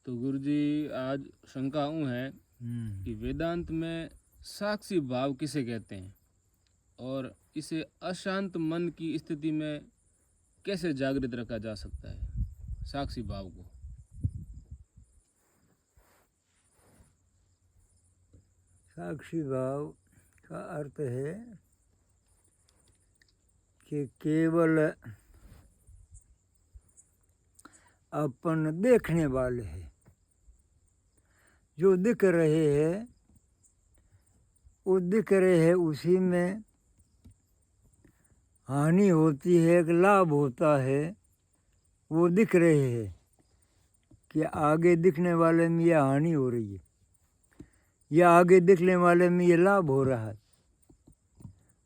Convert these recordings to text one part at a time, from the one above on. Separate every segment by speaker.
Speaker 1: तो गुरुजी आज शंका यूँ है
Speaker 2: हम्म।
Speaker 1: कि वेदांत में साक्षी भाव किसे कहते हैं और इसे अशांत मन की स्थिति में कैसे जागृत रखा जा सकता है, साक्षी भाव को।
Speaker 2: साक्षी भाव का अर्थ है कि केवल अपन देखने वाले हैं, जो दिख रहे हैं वो दिख रहे हैं, उसी में हानि होती है एक लाभ होता है। वो दिख रहे हैं कि आगे दिखने वाले में यह हानि हो रही है या आगे दिखने वाले में ये लाभ हो रहा है,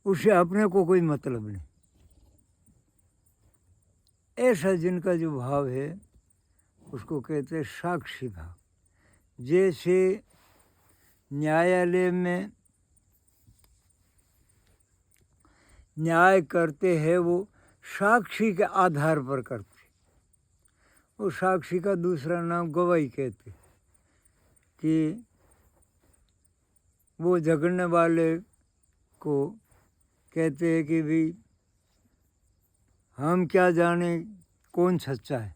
Speaker 2: उससे अपने को कोई मतलब नहीं। ऐसा जिनका जो भाव है उसको कहते हैं साक्षी भाव। जैसे न्यायालय में न्याय करते हैं वो साक्षी के आधार पर करते, वो साक्षी का दूसरा नाम गवाही कहते कि वो झगड़ने वाले को कहते हैं कि भाई हम क्या जाने कौन सच्चा है,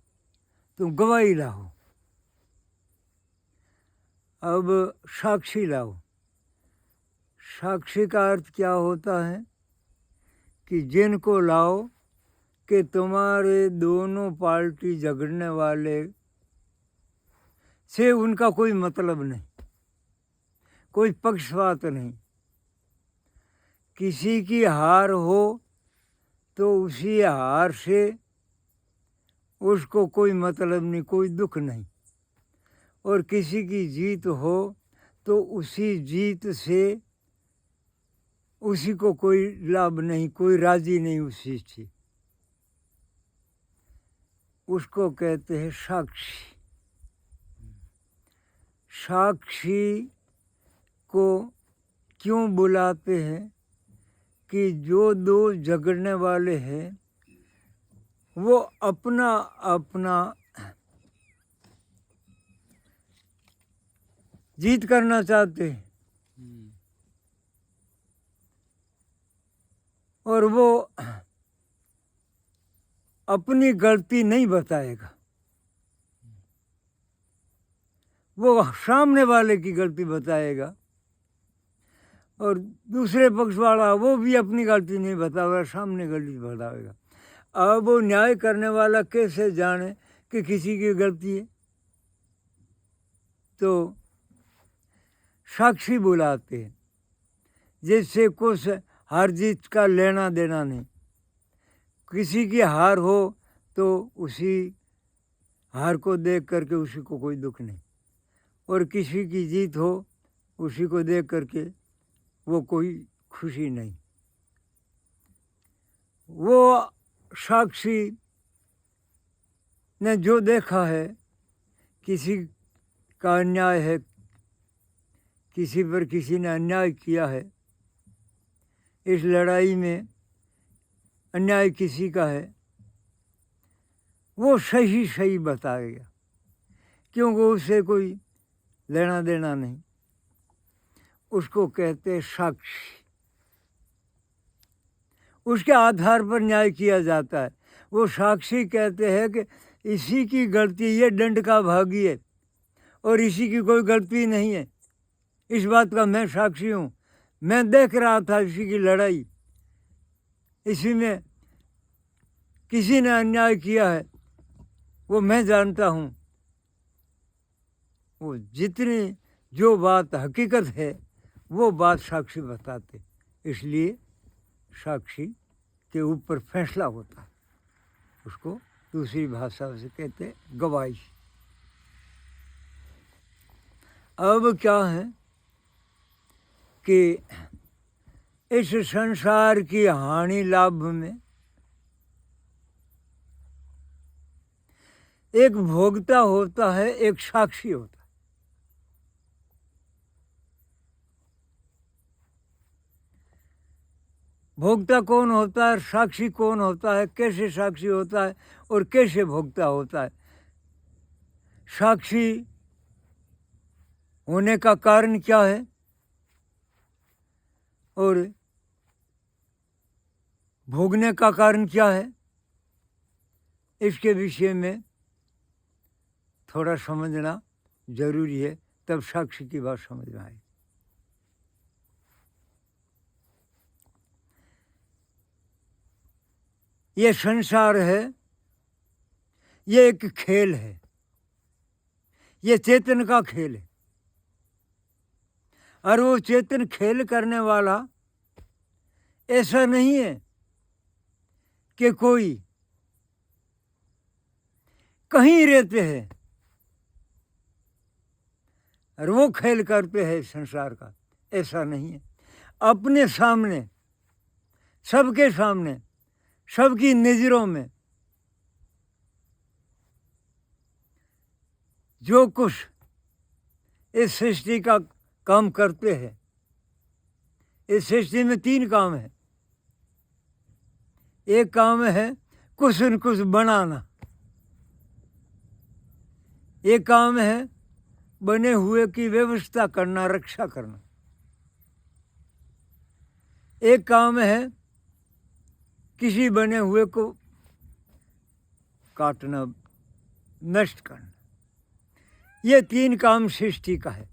Speaker 2: तुम गवाही लाओ। अब साक्षी लाओ। साक्षी का अर्थ क्या होता है कि जिनको लाओ कि तुम्हारे दोनों पार्टी झगड़ने वाले से उनका कोई मतलब नहीं, कोई पक्षपात नहीं। किसी की हार हो तो उसी हार से उसको कोई मतलब नहीं, कोई दुख नहीं, और किसी की जीत हो तो उसी जीत से उसी को कोई लाभ नहीं, कोई राजी नहीं उस चीज से। उसको कहते हैं साक्षी। साक्षी को क्यों बुलाते हैं कि जो दो झगड़ने वाले हैं वो अपना अपना जीत करना चाहते हैं और वो अपनी गलती नहीं बताएगा, वो सामने वाले की गलती बताएगा। और दूसरे पक्ष वाला वो भी अपनी गलती नहीं बताएगा, सामने गलती बताएगा। अब वो न्याय करने वाला कैसे जाने कि किसी की गलती है? तो साक्षी बुलाते हैं, जिससे कुछ हार जीत का लेना देना नहीं। किसी की हार हो तो उसी हार को देख करके उसी को कोई दुख नहीं, और किसी की जीत हो उसी को देख करके वो कोई खुशी नहीं। वो साक्षी ने जो देखा है, किसी का अन्याय है, किसी पर किसी ने अन्याय किया है, इस लड़ाई में अन्याय किसी का है, वो सही सही बताएगा, क्योंकि उससे कोई लेना देना नहीं। उसको कहते हैं साक्षी। उसके आधार पर न्याय किया जाता है। वो साक्षी कहते हैं कि इसी की गलती, ये दंड का भागी है और इसी की कोई गलती नहीं है। इस बात का मैं साक्षी हूँ, मैं देख रहा था इसी की लड़ाई, इसी में किसी ने अन्याय किया है, वो मैं जानता हूँ। वो जितनी जो बात हकीकत है वो बात साक्षी बताते, इसलिए साक्षी के ऊपर फैसला होता है। उसको दूसरी भाषा से कहते गवाही। अब क्या है कि इस संसार की हानि लाभ में एक भोक्ता होता है, एक साक्षी होता है। भोक्ता कौन होता है, साक्षी कौन होता है, कैसे साक्षी होता है और कैसे भोक्ता होता है। साक्षी होने का कारण क्या है और भोगने का कारण क्या है, इसके विषय में थोड़ा समझना जरूरी है, तब साक्ष्य की बात समझ में आए। ये संसार है, ये एक खेल है, ये चेतन का खेल है। और वो चेतन खेल करने वाला ऐसा नहीं है कि कोई कहीं रहते हैं और वो खेल करते हैं संसार का, ऐसा नहीं है। अपने सामने, सबके सामने, सबकी नज़रों में जो कुछ इस सृष्टि का काम करते हैं, इस सृष्टि में 3 काम है। एक काम है कुछ न कुछ बनाना, एक काम है बने हुए की व्यवस्था करना, रक्षा करना, एक काम है किसी बने हुए को काटना, नष्ट करना। ये 3 काम सृष्टि का है।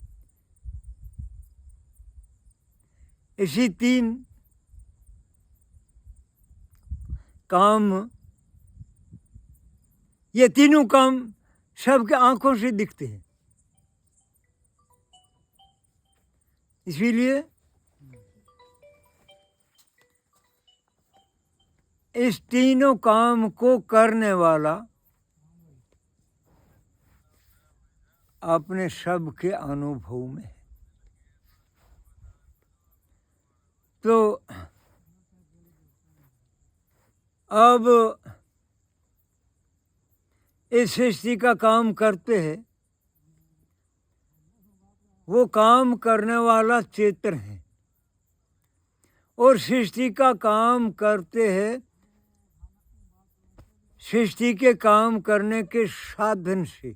Speaker 2: इसी 3 काम, ये तीनों काम सबके आंखों से दिखते हैं। इसीलिए इस तीनों काम को करने वाला अपने सबके अनुभव में है। तो अब इस सृष्टि का काम करते हैं, वो काम करने वाला चेतन है और सृष्टि का काम करते हैं सृष्टि के काम करने के साधन से।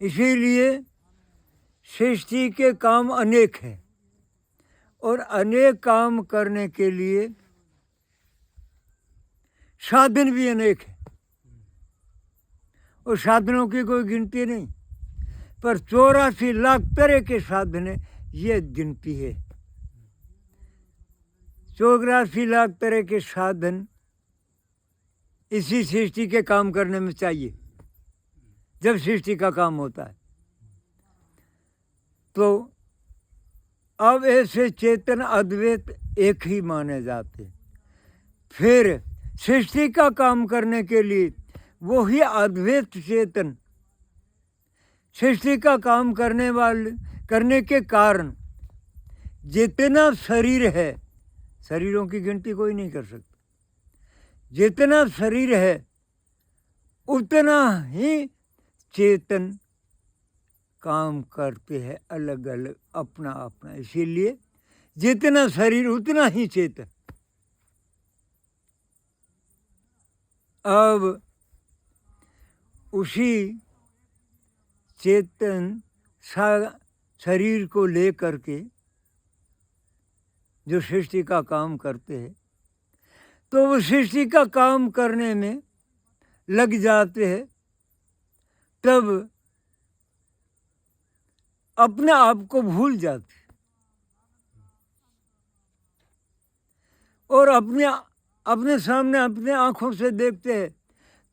Speaker 2: इसीलिए सृष्टि के काम अनेक हैं और अनेक काम करने के लिए साधन भी अनेक है और साधनों की कोई गिनती नहीं, पर 84 लाख तरह के साधन है, ये गिनती है। 84 लाख तरह के साधन इसी सृष्टि के काम करने में चाहिए जब सृष्टि का काम होता है। तो अब ऐसे चेतन अद्वैत एक ही माने जाते। फिर सृष्टि का काम करने के लिए वो ही अद्वैत चेतन सृष्टि का काम करने के कारण जितना शरीर है, शरीरों की गिनती कोई नहीं कर सकता, जितना शरीर है उतना ही चेतन काम करते हैं, अलग अलग अपना अपना। इसीलिए जितना शरीर उतना ही चेतन। अब उसी चेतन शरीर को लेकर के जो सृष्टि का काम करते हैं, तो वो सृष्टि का काम करने में लग जाते हैं, तब अपने आप को भूल जाते और अपने सामने अपने आँखों से देखते हैं,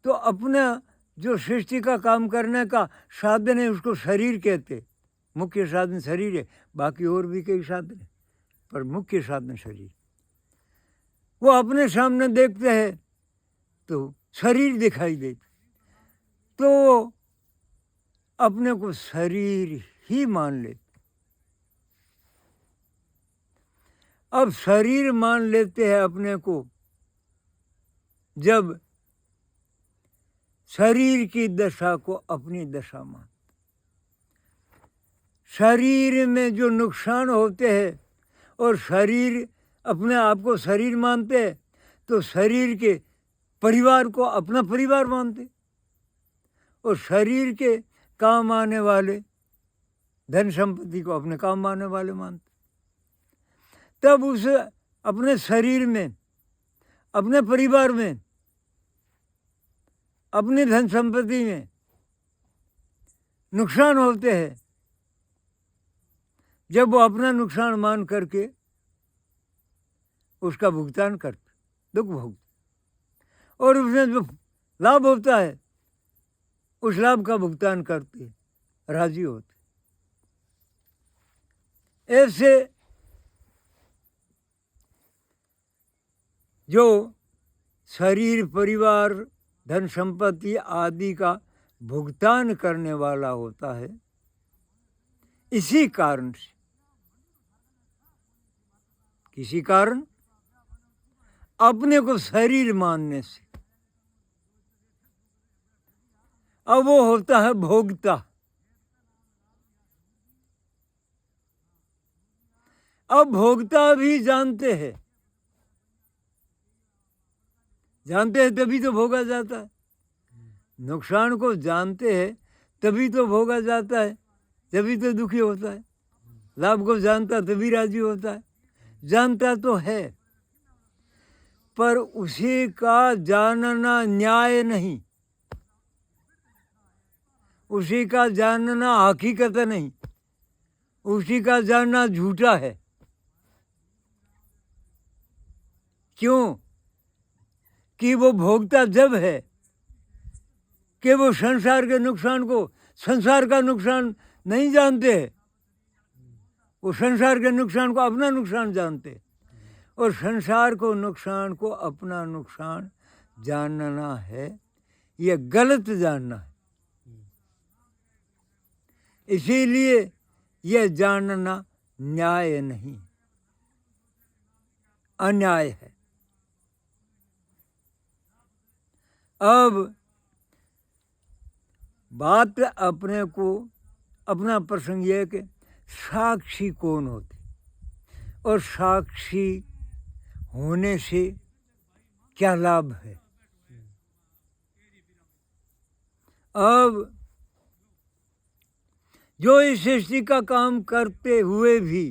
Speaker 2: तो अपना जो सृष्टि का काम करने का साधन है उसको शरीर कहते। मुख्य साधन शरीर है, बाकी और भी कई साधन है, पर मुख्य साधन शरीर। वो अपने सामने देखते हैं तो शरीर दिखाई देता, तो अपने को शरीर ही मान लेते। अब शरीर मान लेते हैं अपने को जब शरीर की दशा को अपनी दशा मान। शरीर में जो नुकसान होते हैं और शरीर अपने आप को शरीर मानते हैं, तो शरीर के परिवार को अपना परिवार मानते और शरीर के काम आने वाले, धन संपत्ति को अपने काम आने वाले मानते, तब उसे अपने शरीर में, अपने परिवार में, अपनी धन संपत्ति में नुकसान होते हैं। जब वो अपना नुकसान मान करके उसका भुगतान करते, दुख भोगते, और उसमें जो लाभ होता है उस लाभ का भुगतान करते, राजी होते। ऐसे जो शरीर, परिवार, धन संपत्ति आदि का भुगतान करने वाला होता है, इसी कारण से, किसी कारण अपने को शरीर मानने से, अब वो होता है भोगता। अब भोगता भी जानते हैं तभी तो भोगा जाता है। नुकसान को जानते हैं तभी तो भोगा जाता है, तभी तो दुखी होता है। लाभ को जानता तभी राजी होता है। जानता तो है, पर उसी का जानना न्याय नहीं, उसी का जानना हकीकत नहीं, उसी का जानना झूठा है। क्यों? कि वो भोगता जब है कि वो संसार के नुकसान को संसार का नुकसान नहीं जानते, वो संसार के नुकसान को अपना नुकसान जानते, और संसार को नुकसान को अपना नुकसान जानना है, ये गलत जानना है। इसीलिए यह जानना न्याय नहीं, अन्याय है। अब बात अपने को, अपना प्रसंग यह है कि साक्षी कौन होते और साक्षी होने से क्या लाभ है। अब जो इस सृष्टि का काम करते हुए भी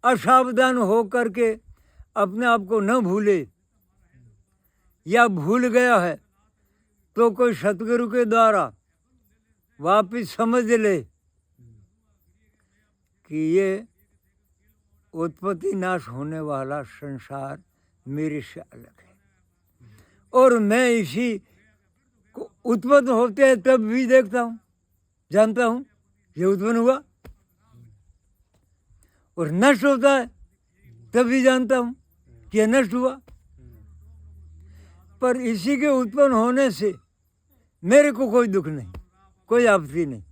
Speaker 2: असावधान हो करके अपने आप को न भूले, या भूल गया है तो कोई सतगुरु के द्वारा वापिस समझ ले कि ये उत्पत्ति नाश होने वाला संसार मेरे से अलग है, और मैं इसी को उत्पन्न होते हैं तब भी देखता हूँ, जानता हूँ ये उत्पन्न हुआ, और नष्ट होता है तब भी जानता हूँ कि यह नष्ट हुआ। पर इसी के उत्पन्न होने से मेरे को कोई दुख नहीं, कोई आपत्ति नहीं।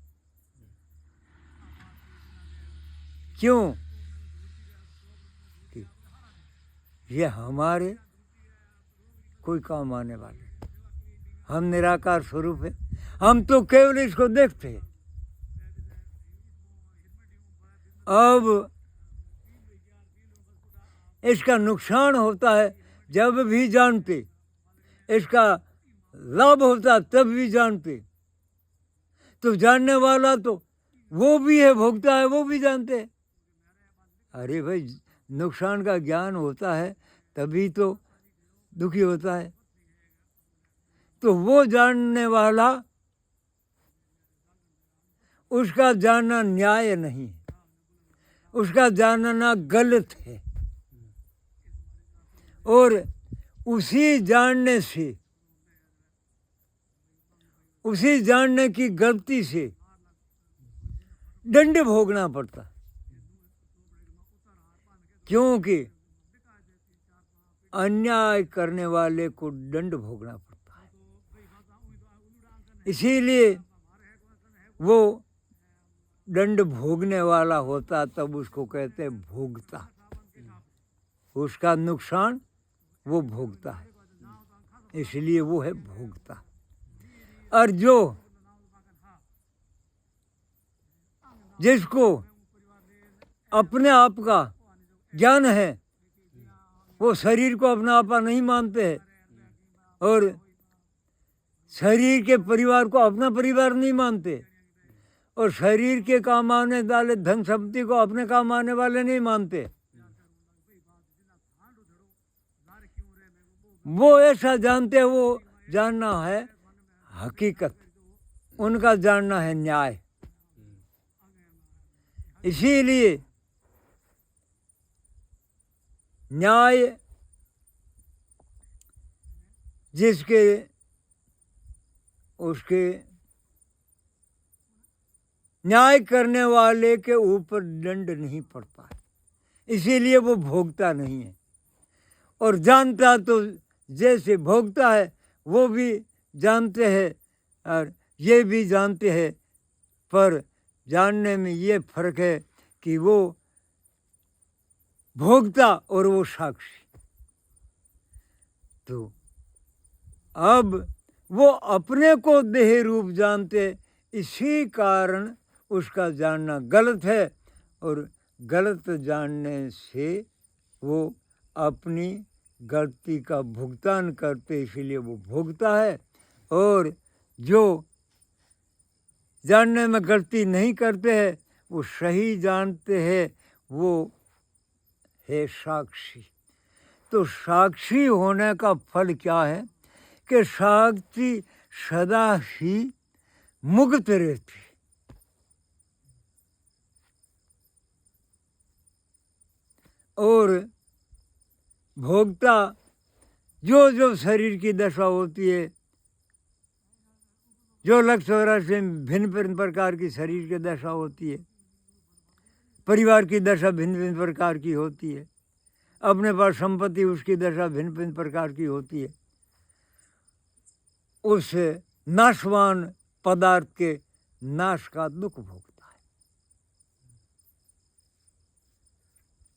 Speaker 2: क्यों? ये हमारे कोई काम आने वाले, हम निराकार स्वरूप है, हम तो केवल इसको देखते हैं। अब इसका नुकसान होता है जब भी जानते, इसका लाभ होता तब भी जानते, तो जानने वाला तो वो भी है, भोगता है वो भी जानते हैं। अरे भाई, नुकसान का ज्ञान होता है तभी तो दुखी होता है। तो वो जानने वाला, उसका जानना न्याय नहीं, उसका जानना गलत है, और उसी जानने से, उसी जानने की गलती से दंड भोगना पड़ता, क्योंकि अन्याय करने वाले को दंड भोगना पड़ता है। इसीलिए वो दंड भोगने वाला होता तब उसको कहते हैं भोगता, उसका नुकसान वो भोगता है, इसलिए वो है भोगता। और जो जिसको अपने आप का ज्ञान है, वो शरीर को अपना आपा नहीं मानते हैं, और शरीर के परिवार को अपना परिवार नहीं मानते और शरीर के काम आने वाले धन संपत्ति को अपने काम आने वाले नहीं मानते। वो ऐसा जानते हैं, वो जानना है हकीकत, उनका जानना है न्याय। इसीलिए न्याय जिसके उसके न्याय करने वाले के ऊपर दंड नहीं पड़ता है, इसीलिए वो भोगता नहीं है। और जानता तो जैसे भोगता है वो भी जानते हैं और ये भी जानते हैं, पर जानने में ये फर्क है कि वो भोगता और वो साक्षी। तो अब वो अपने को देह रूप जानते, इसी कारण उसका जानना गलत है और गलत जानने से वो अपनी गलती का भुगतान करते, इसीलिए वो भोगता है। और जो जानने में गलती नहीं करते हैं, वो सही जानते हैं, वो है साक्षी। तो साक्षी होने का फल क्या है कि साक्षी सदा ही मुक्त रहती, और भोगता जो जो शरीर की दशा होती है, जो लक्ष्य से भिन्न भिन्न प्रकार की शरीर की दशा होती है, परिवार की दशा भिन्न भिन्न प्रकार की होती है, अपने पास संपत्ति उसकी दशा भिन्न भिन्न प्रकार की होती है, उस नाशवान पदार्थ के नाश का दुख भोगता है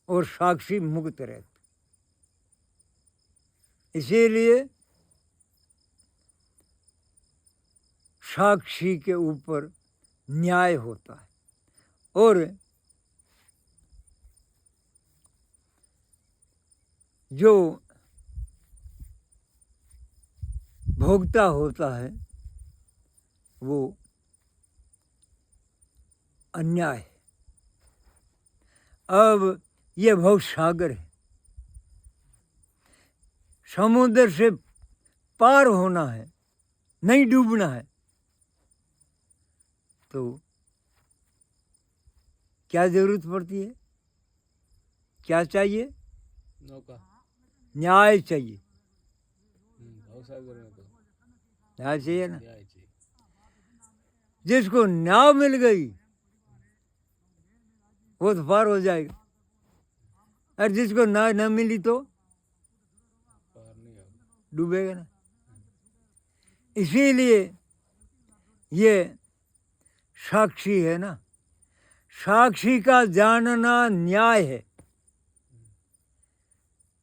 Speaker 2: और साक्षी मुक्त रहता। इसीलिए साक्षी के ऊपर न्याय होता है। और जो भोगता होता है वो अन्याय है। अब ये भव सागर है, समुद्र से पार होना है, नहीं डूबना है, तो क्या जरूरत पड़ती है, क्या चाहिए?
Speaker 1: नौका,
Speaker 2: न्याय चाहिए।
Speaker 1: भवसागर में तो
Speaker 2: न्याय चाहिए ना।
Speaker 1: न्याय चाहिए।
Speaker 2: जिसको न्याय मिल गई वो तो पार हो जाएगा, और जिसको न्याय न मिली तो
Speaker 1: पार नहीं होगा,
Speaker 2: डूबेगा ना। इसीलिए ये साक्षी है ना, साक्षी का जानना न्याय है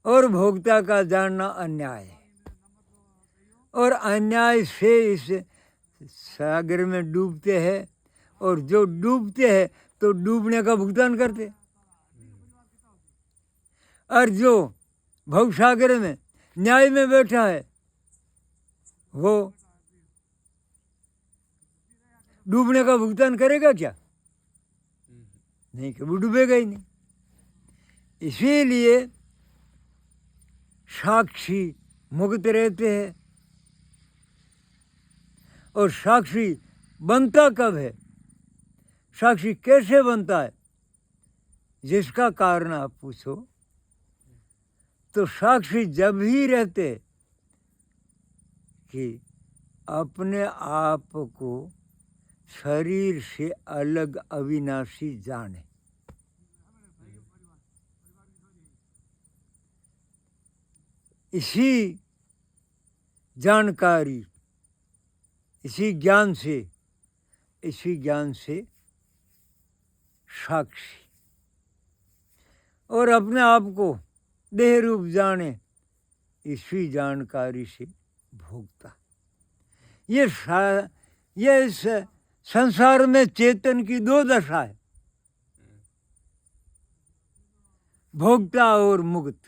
Speaker 2: और भोक्ता का जानना अन्याय है। और अन्याय से इस सागर में डूबते हैं, और जो डूबते हैं तो डूबने का भुगतान करते, और जो भवसागर में न्याय में बैठा है वो डूबने का भुगतान करेगा क्या? नहीं, कि वो डूबेगा ही नहीं। इसीलिए साक्षी मुक्त रहते हैं। और साक्षी बनता कब है, साक्षी कैसे बनता है, जिसका कारण आप पूछो तो साक्षी जब ही रहते कि अपने आप को शरीर से अलग अविनाशी जाने। इसी जानकारी, इसी ज्ञान से साक्षी, और अपने आप को देह रूप जाने, इसी जानकारी से भोगता। ये इस संसार में चेतन की दो दशा है, भोक्ता और मुक्त।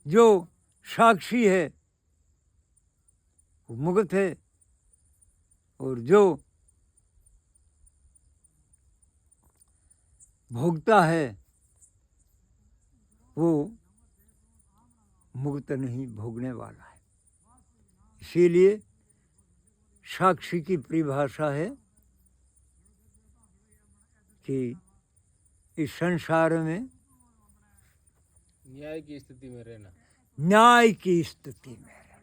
Speaker 2: जो साक्षी है वो मुक्त है, और जो भोगता है वो मुक्त नहीं, भोगने वाला है। इसीलिए साक्षी की परिभाषा है कि इस संसार में
Speaker 1: न्याय की स्थिति में रहना।
Speaker 2: न्याय की स्थिति में रहना।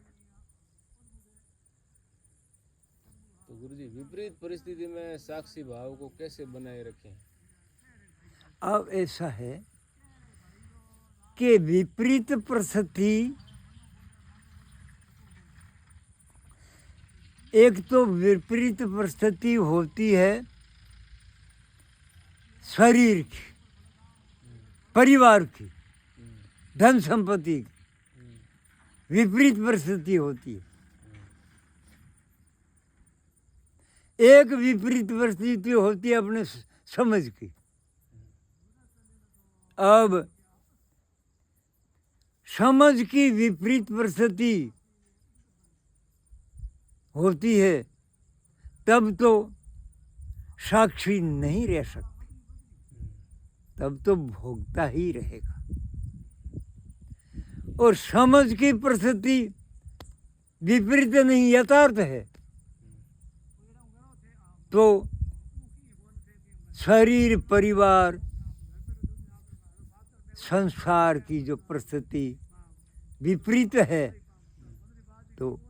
Speaker 1: तो गुरुजी, विपरीत परिस्थिति में साक्षी भाव को कैसे बनाए रखें?
Speaker 2: अब ऐसा है कि विपरीत परिस्थिति, एक तो विपरीत परिस्थिति होती है शरीर की, परिवार की, धन संपत्ति की, विपरीत परिस्थिति होती है। एक विपरीत परिस्थिति होती है अपने समझ की। अब समझ की विपरीत परिस्थिति होती है तब तो साक्षी नहीं रह सकती, तब तो भोगता ही रहेगा। और समझ की परिस्थिति विपरीत नहीं, यथार्थ है, तो शरीर, परिवार, संसार की जो परिस्थिति विपरीत है, तो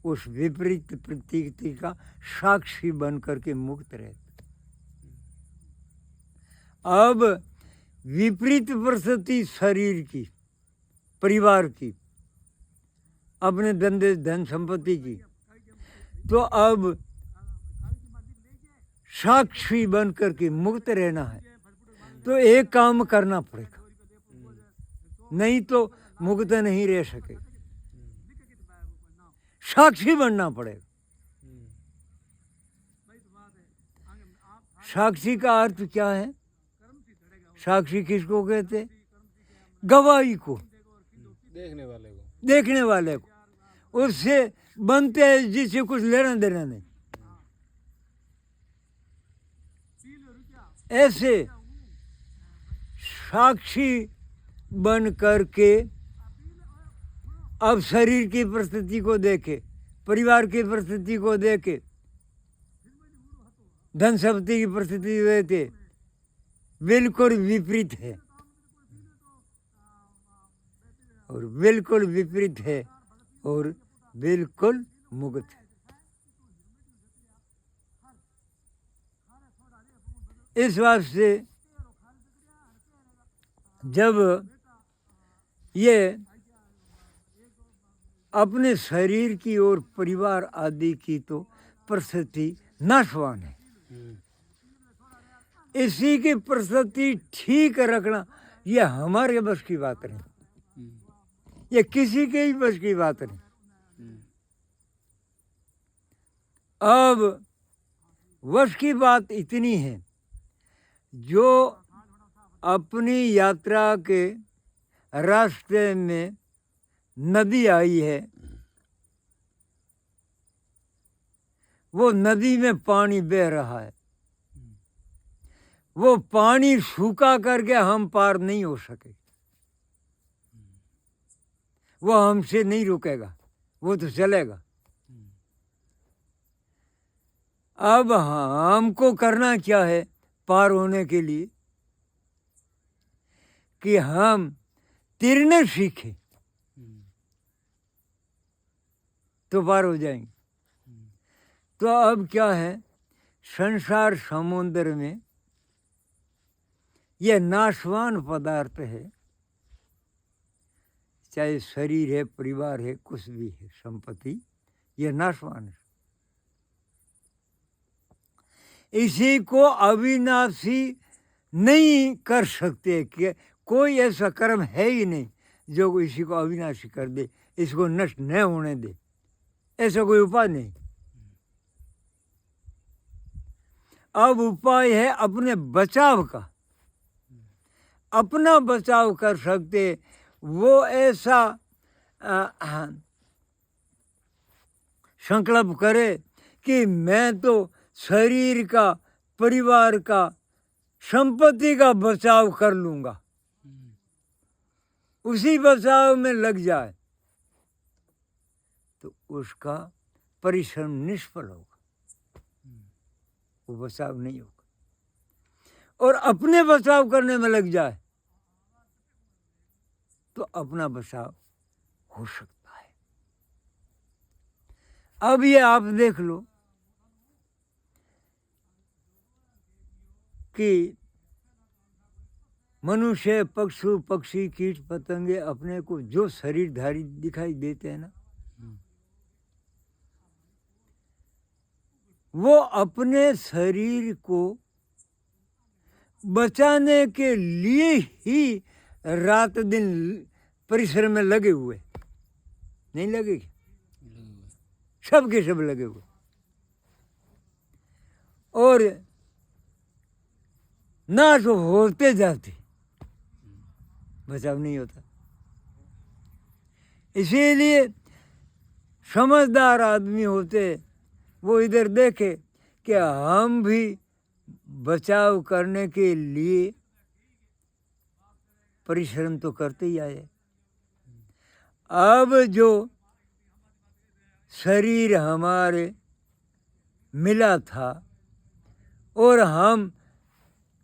Speaker 2: उस विपरीत परिस्थिति का साक्षी बन करके मुक्त रहते। अब विपरीत परिस्थिति शरीर की, परिवार की, अपने धंधे धन संपत्ति की, तो अब साक्षी बन करके मुक्त रहना है तो एक काम करना पड़ेगा, नहीं तो मुक्त नहीं रह सके, साक्षी बनना पड़ेगा। साक्षी का अर्थ क्या है? साक्षी किसको कहते? गवाही को, देखने वाले को, उससे बनते हैं जिससे कुछ लेना देना नहीं। ऐसे साक्षी बन करके अब शरीर की परिस्थिति को देखे, परिवार की परिस्थिति को देखे, धन संपत्ति की परिस्थिति देखे, बिल्कुल विपरीत है और बिल्कुल विपरीत है और बिल्कुल मुक्त है। इस बात से जब ये अपने शरीर की और परिवार आदि की तो परिस्थिति नाशवान है, इसी की परिस्थिति ठीक रखना ये हमारे बस की बात नहीं, ये किसी के ही बस की बात नहीं। अब वश की बात इतनी है, जो अपनी यात्रा के रास्ते में नदी आई है, वो नदी में पानी बह रहा है, वो पानी सूखा करके हम पार नहीं हो सके, वो हमसे नहीं रुकेगा, वो तो चलेगा। अब हमको करना क्या है पार होने के लिए? कि हम तैरना सीखें तो पार हो जाएंगे। तो अब क्या है, संसार समुद्र में यह नाशवान पदार्थ है, चाहे शरीर है, परिवार है, कुछ भी है, संपत्ति, यह नाशवान है। इसी को अविनाशी नहीं कर सकते, कि कोई ऐसा कर्म है ही नहीं जो इसी को अविनाशी कर दे, इसको नष्ट न होने दे, ऐसा कोई उपाय नहीं। अब उपाय है अपने बचाव का, अपना बचाव कर सकते वो ऐसा संकल्प करे कि मैं तो शरीर का, परिवार का, संपत्ति का बचाव कर लूँगा, उसी बचाव में लग जाए, तो उसका परिश्रम निष्फल होगा, वो बचाव नहीं होगा। और अपने बचाव करने में लग जाए तो अपना बचाव हो सकता है। अब ये आप देख लो कि मनुष्य, पशु पक्षी, कीट पतंगे अपने को जो शरीरधारी दिखाई देते हैं ना, वो अपने शरीर को बचाने के लिए ही रात दिन परिश्रम में लगे हुए, नहीं लगे? सब के सब लगे हुए, और नाश होते जाते, बचाव नहीं होता। इसीलिए समझदार आदमी होते वो इधर देखे कि हम भी बचाव करने के लिए परिश्रम तो करते ही आए। अब जो शरीर हमारे मिला था और हम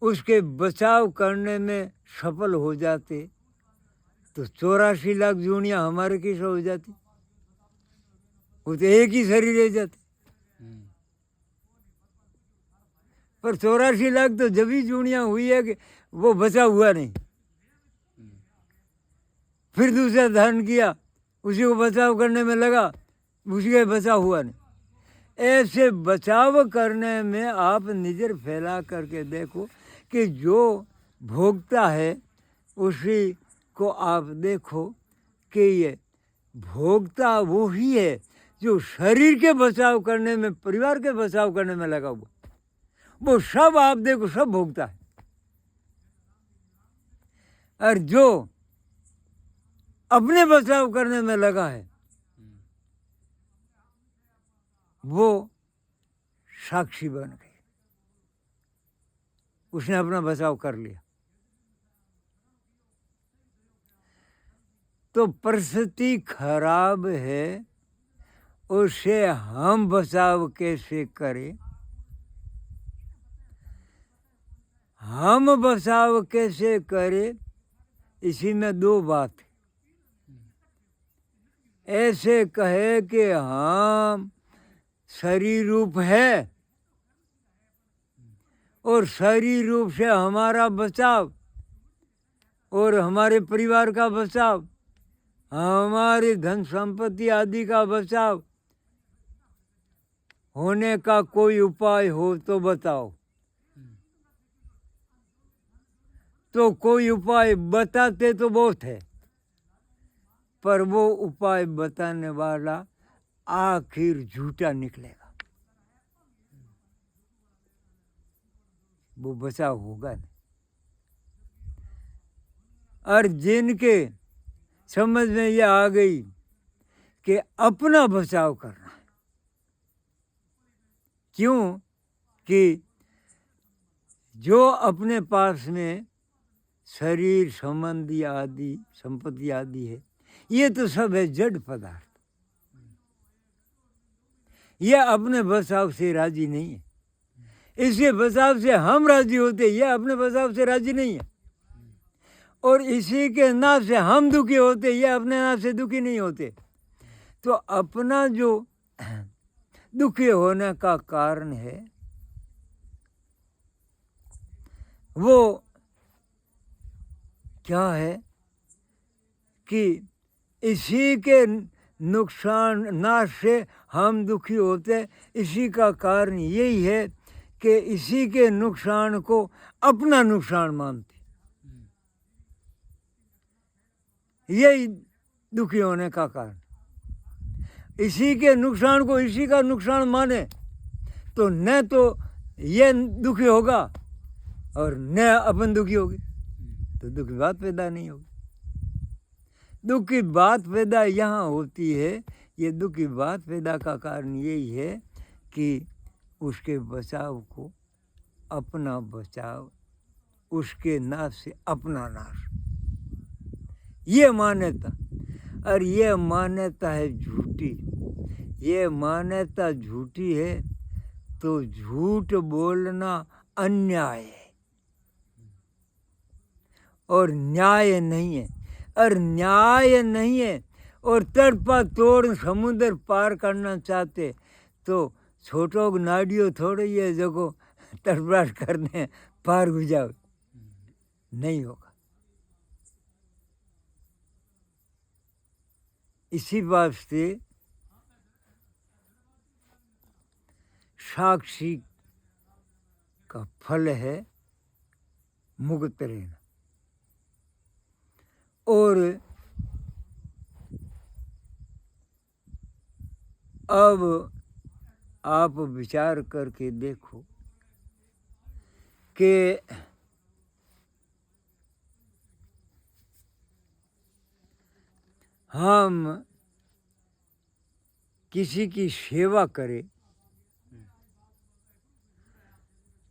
Speaker 2: उसके बचाव करने में सफल हो जाते तो 84 लाख जूनियाँ हमारे कैसे हो जाती? वो तो एक ही शरीर रह जाते। पर 84 लाख तो जब ही जूनियाँ हुई है कि वो बचा हुआ नहीं, फिर दूसरा धारण किया, उसी को बचाव करने में लगा, उसी का बचाव हुआ नहीं। ऐसे बचाव करने में आप नज़र फैला करके देखो कि जो भोगता है उसी को आप देखो कि ये भोगता वो ही है जो शरीर के बचाव करने में, परिवार के बचाव करने में लगा हुआ। वो सब आप देखो, सब भोगता है। और जो अपने बचाव करने में लगा है वो साक्षी बन गए, उसने अपना बचाव कर लिया। तो परिस्थिति खराब है, उसे हम बचाव कैसे करें? हम बचाव कैसे करें, इसी में दो बात है। ऐसे कहे कि हम शरीर रूप है और शरीर रूप से हमारा बचाव और हमारे परिवार का बचाव, हमारे धन संपत्ति आदि का बचाव होने का कोई उपाय हो तो बताओ। तो कोई उपाय बताते तो बहुत है, पर वो उपाय बताने वाला आखिर झूठा निकलेगा, वो बचाव होगा नहीं। और जिनके समझ में ये आ गई कि अपना बचाव करना है, क्यों कि जो अपने पास में शरीर संबंधी आदि संपत्ति आदि है, ये तो सब है जड़ पदार्थ, ये अपने बचाव से राजी नहीं है। इसके बचाव से हम राजी होते, ये अपने बचाव से राजी नहीं है। और इसी के नाम से हम दुखी होते, ये अपने नाम से दुखी नहीं होते। तो अपना जो दुखी होने का कारण है वो क्या है कि इसी के नुकसान नाश से हम दुखी होते। इसी का कारण यही है कि इसी के नुकसान को अपना नुकसान मानते, यही दुखी होने का कारण। इसी के नुकसान को इसी का नुकसान माने तो न तो ये दुखी होगा और न अपन दुखी होगी, तो दुखी बात पैदा नहीं होगी। दुख की बात पैदा यहाँ होती है। ये दुख की बात पैदा का कारण यही है कि उसके बचाव को अपना बचाव, उसके नाश से अपना नाश, ये मान्यता। और ये मान्यता है झूठी। ये मान्यता झूठी है तो झूठ बोलना अन्याय है और न्याय नहीं है। और न्याय नहीं है और तड़पा तोड़ समुद्र पार करना चाहते तो छोटो नाडियो थोड़े ये जगह तड़पड़ाहट करने पार हो जाओ, नहीं होगा। इसी बात से साक्षी का फल है मुक्त रहना। और अब आप विचार करके देखो कि हम किसी की सेवा करें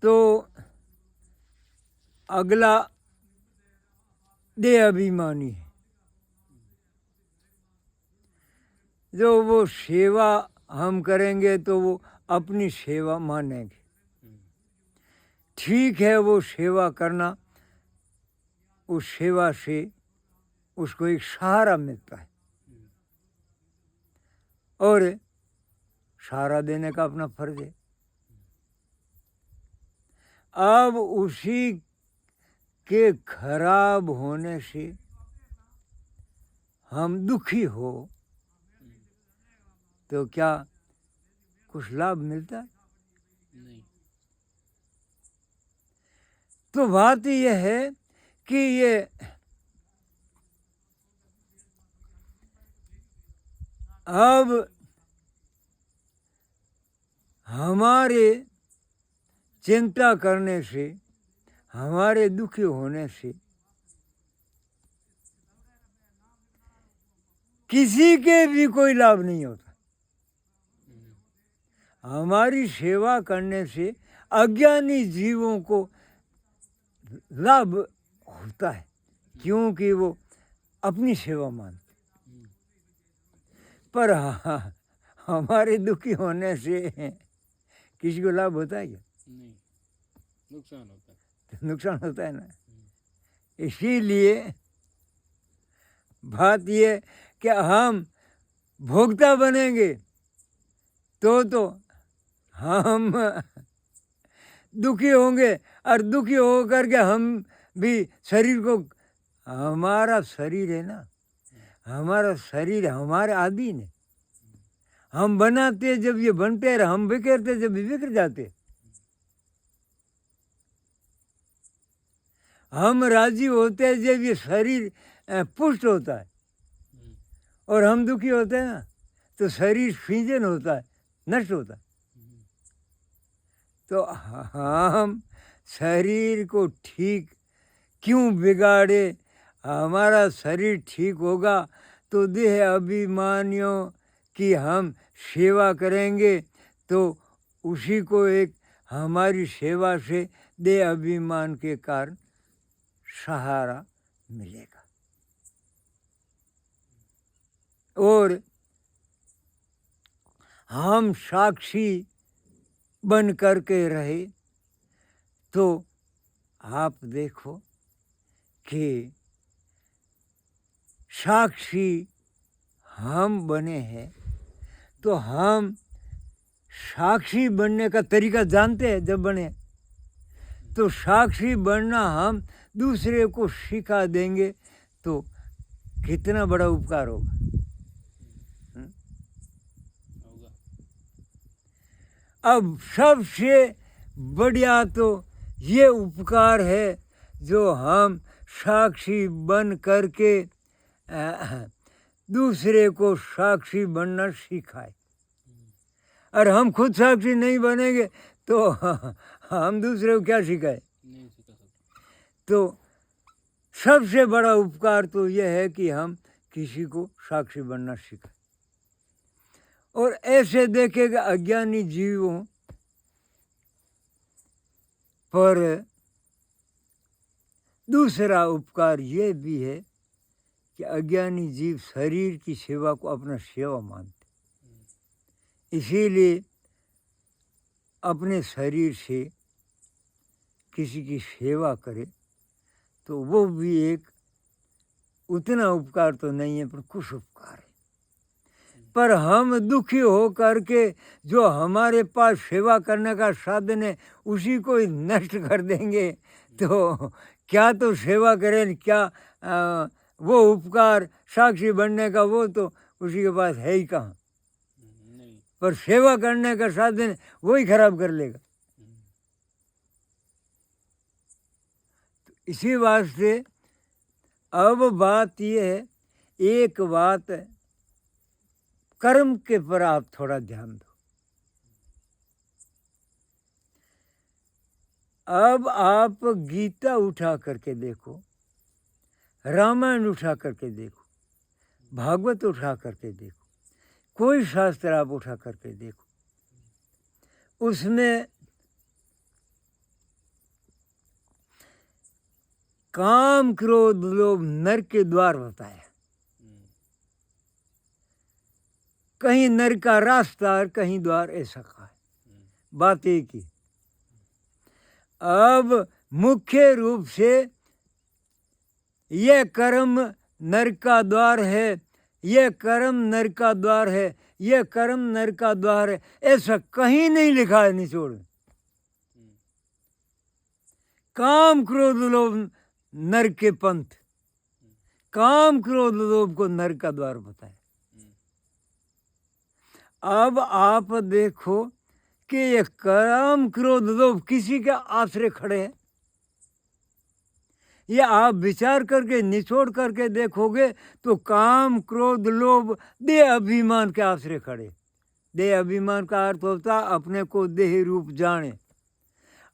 Speaker 2: तो अगला देह अभिमानी है, जो वो सेवा हम करेंगे तो वो अपनी सेवा मानेंगे। ठीक है, वो सेवा करना, उस सेवा से उसको एक सहारा मिलता है और सहारा देने का अपना फर्ज है। अब उसी के खराब होने से हम दुखी हो तो क्या कुछ लाभ मिलता है?
Speaker 1: नहीं।
Speaker 2: तो बात यह है कि ये अब हमारे चिंता करने से, हमारे दुखी होने से किसी के भी कोई लाभ नहीं होता। हमारी सेवा करने से अज्ञानी जीवों को लाभ होता है क्योंकि वो अपनी सेवा मानते। पर हमारे दुखी होने से किसी को लाभ होता है क्या?
Speaker 1: नहीं, नुकसान होता है।
Speaker 2: नुकसान होता है ना। इसीलिए बात ये कि हम भोक्ता बनेंगे तो हम दुखी होंगे और दुखी होकर के हम भी शरीर को, हमारा शरीर है ना, हमारा शरीर हमारे आधीन है। हम बनाते जब ये बनते रहे, हम बिखरते जब बिखर जाते। हम राजी होते हैं जब ये शरीर पुष्ट होता है और हम दुखी होते हैं ना तो शरीर फीजन होता है, नष्ट होता है। तो हम शरीर को ठीक क्यों बिगाड़े? हमारा शरीर ठीक होगा तो देह अभिमानियों की हम सेवा करेंगे तो उसी को एक हमारी सेवा से देह अभिमान के कारण सहारा मिलेगा। और हम साक्षी बन करके रहे तो आप देखो कि साक्षी हम बने हैं तो हम साक्षी बनने का तरीका जानते हैं। जब बने तो साक्षी बनना हम दूसरे को सिखा देंगे तो कितना बड़ा उपकार होगा। अब सबसे बढ़िया तो ये उपकार है जो हम साक्षी बन करके दूसरे को साक्षी बनना सिखाए। और हम खुद साक्षी नहीं बनेंगे तो हम दूसरे को क्या सिखाए?
Speaker 1: नहीं सिखा सकते।
Speaker 2: तो सबसे बड़ा उपकार तो यह है कि हम किसी को साक्षी बनना सिखाए। और ऐसे देखेगा अज्ञानी जीवों पर दूसरा उपकार ये भी है कि अज्ञानी जीव शरीर की सेवा को अपना सेवा मानते, इसीलिए अपने शरीर से किसी की सेवा करे तो वो भी एक उतना उपकार तो नहीं है पर कुछ उपकार है। पर हम दुखी हो करके जो हमारे पास सेवा करने का साधन है उसी को ही नष्ट कर देंगे तो क्या तो सेवा करें, क्या वो उपकार साक्षी बनने का वो तो उसी के पास है ही कहाँ।
Speaker 1: नहीं।
Speaker 2: पर सेवा करने का साधन वो ही खराब कर लेगा। तो इसी वास्ते अब बात ये है, एक बात कर्म के पर आप थोड़ा ध्यान दो। अब आप गीता उठा करके देखो, रामायण उठा करके देखो, भागवत उठा करके देखो, कोई शास्त्र आप उठा करके देखो, उसमें काम क्रोध लोभ नरक के द्वार बताया। कहीं नरक का रास्ता और कहीं द्वार, ऐसा कहा है। बात एक ही। अब मुख्य रूप से यह कर्म नरक का द्वार है, यह कर्म नरक का द्वार है, यह कर्म नरक का द्वार है, ऐसा कहीं नहीं लिखा है निचोड़ में। काम क्रोध लोभ नरक के पंथ, काम क्रोध लोभ को नरक का द्वार बताया। अब आप देखो कि ये काम क्रोध लोभ किसी के आश्रय खड़े हैं। ये आप विचार करके निचोड़ करके देखोगे तो काम क्रोध लोभ देह अभिमान के आश्रय खड़े। देह अभिमान का अर्थ होता है अपने को देह रूप जाने।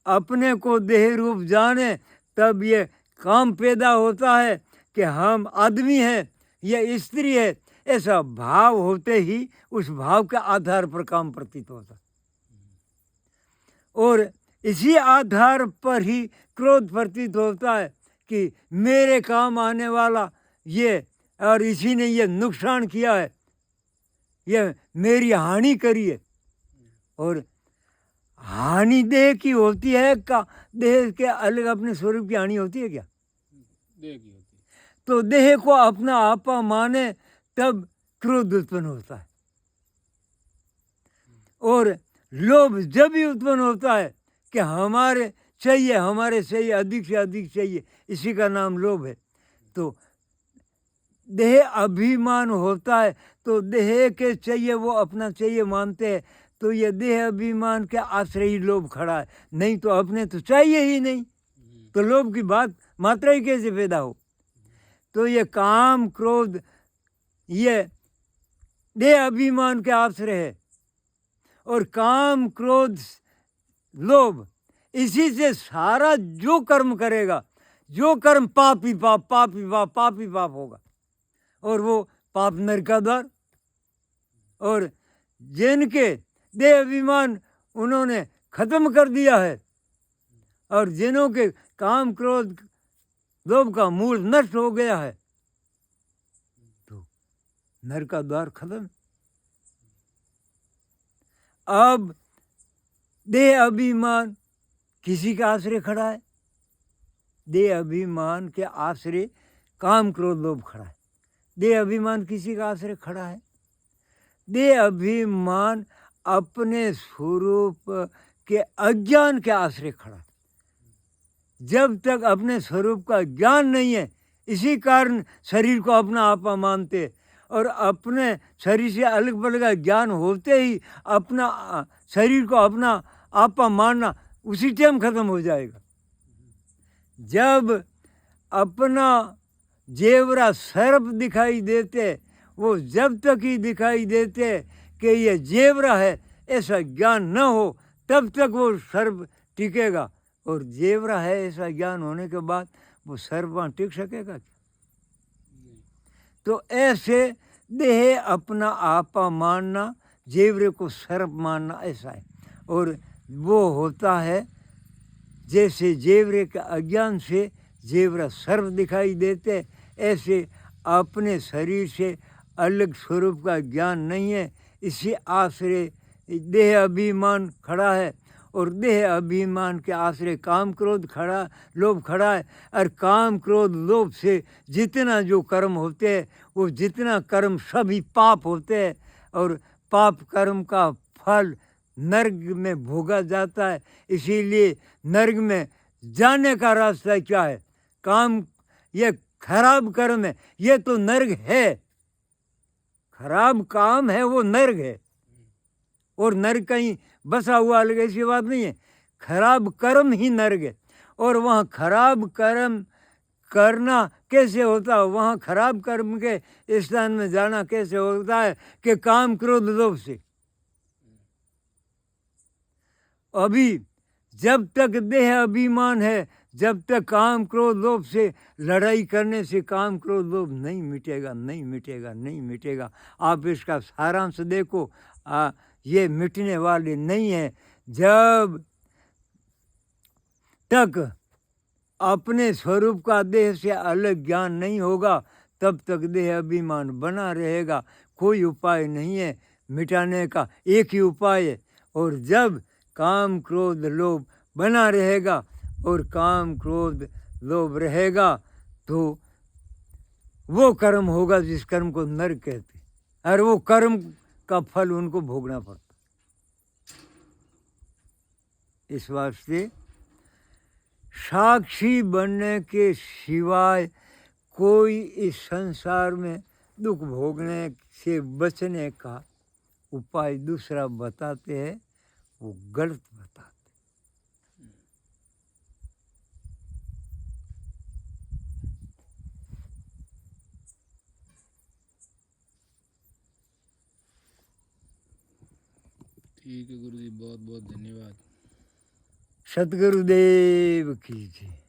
Speaker 2: अपने को देह रूप जाने तब ये काम पैदा होता है कि हम आदमी हैं, ये स्त्री है, ऐसा भाव होते ही उस भाव के आधार पर काम प्रतीत होता। और इसी आधार पर ही क्रोध प्रतीत होता है कि मेरे काम आने वाला ये, और इसी ने ये नुकसान किया है, ये मेरी हानि करी है। और हानि देह की होती है का देह के अलग अपने स्वरूप की हानि होती है क्या?
Speaker 1: देह की होती है।
Speaker 2: तो देह को अपना आपा माने तब क्रोध उत्पन्न होता है। और लोभ जब भी उत्पन्न होता है कि हमारे चाहिए, हमारे चाहिए, अधिक से अधिक चाहिए, इसी का नाम लोभ है। तो देह अभिमान होता है तो देह के चाहिए वो अपना चाहिए मानते हैं, तो ये देह अभिमान के आश्रय ही लोभ खड़ा है, नहीं तो अपने तो चाहिए ही नहीं, तो लोभ की बात मात्रा ही कैसे पैदा हो। तो ये काम क्रोध ये देह अभिमान के आश्रय है। और काम क्रोध लोभ इसी से सारा जो कर्म करेगा, जो कर्म पापी पाप, पापी पाप, पापी पाप होगा, और वो पाप नरक का द्वार। और जिनके देह अभिमान उन्होंने खत्म कर दिया है और जिनों के काम क्रोध लोभ का मूल नष्ट हो गया है, तो नरक का द्वार खत्म। अब देह अभिमान किसी के आश्रय खड़ा है, देह अभिमान के आश्रय काम क्रोध लोभ खड़ा है। देह अभिमान किसी का आश्रय खड़ा है, देह अभिमान अपने स्वरूप के अज्ञान के आश्रय खड़ा है। जब तक अपने स्वरूप का ज्ञान नहीं है, इसी कारण शरीर को अपना आपा मानते, और अपने शरीर से अलग अलग ज्ञान होते ही अपना शरीर को अपना आपा मानना उसी टाइम खत्म हो जाएगा। जब अपना जेवरा सर्प दिखाई देते, वो जब तक ही दिखाई देते कि ये जेवरा है, ऐसा ज्ञान न हो तब तक वो सर्प टिकेगा। और जेवरा है ऐसा ज्ञान होने के बाद वो सर्प वहाँ टिक सकेगा क्या? तो ऐसे देह अपना आपा मानना, जेवरे को सर्प मानना, ऐसा है। और वो होता है जैसे जेवरे के अज्ञान से जेवरा सर्प दिखाई देते, ऐसे अपने शरीर से अलग स्वरूप का ज्ञान नहीं है। इसी आश्रय देह अभिमान खड़ा है, और देह अभिमान के आश्रय काम क्रोध खड़ा, लोभ खड़ा है। और काम क्रोध लोभ से जितना जो कर्म होते हैं, वो जितना कर्म सभी पाप होते हैं, और पाप कर्म का फल नर्क में भोगा जाता है। इसीलिए नर्क में जाने का रास्ता क्या है? काम, ये खराब कर्म है, ये तो नर्क है। खराब काम है वो नर्क है, और नर्क कहीं बसा हुआ अलग ऐसी बात नहीं है। खराब कर्म ही नर्क है। और वहाँ खराब कर्म करना कैसे होता है? वहाँ खराब कर्म के स्थान में जाना कैसे होता है? कि काम क्रोध लोभ से। अभी जब तक देह अभिमान है, जब तक काम क्रोध लोभ से लड़ाई करने से काम क्रोध लोभ नहीं मिटेगा, नहीं मिटेगा, नहीं मिटेगा। आप इसका सारांश देखो, ये मिटने वाले नहीं है। जब तक अपने स्वरूप का देह से अलग ज्ञान नहीं होगा, तब तक देह अभिमान बना रहेगा। कोई उपाय नहीं है मिटाने का, एक ही उपाय है। और जब काम क्रोध लोभ बना रहेगा, और काम क्रोध लोभ रहेगा, तो वो कर्म होगा जिस कर्म को नर्क कहते, और वो कर्म का फल उनको भोगना पड़ता। इस वास्ते साक्षी बनने के सिवाय कोई इस संसार में दुख भोगने से बचने का उपाय दूसरा बताते हैं, वो गलत बताते।
Speaker 1: ठीक है गुरु जी, बहुत बहुत धन्यवाद।
Speaker 2: सतगुरुदेव की जय।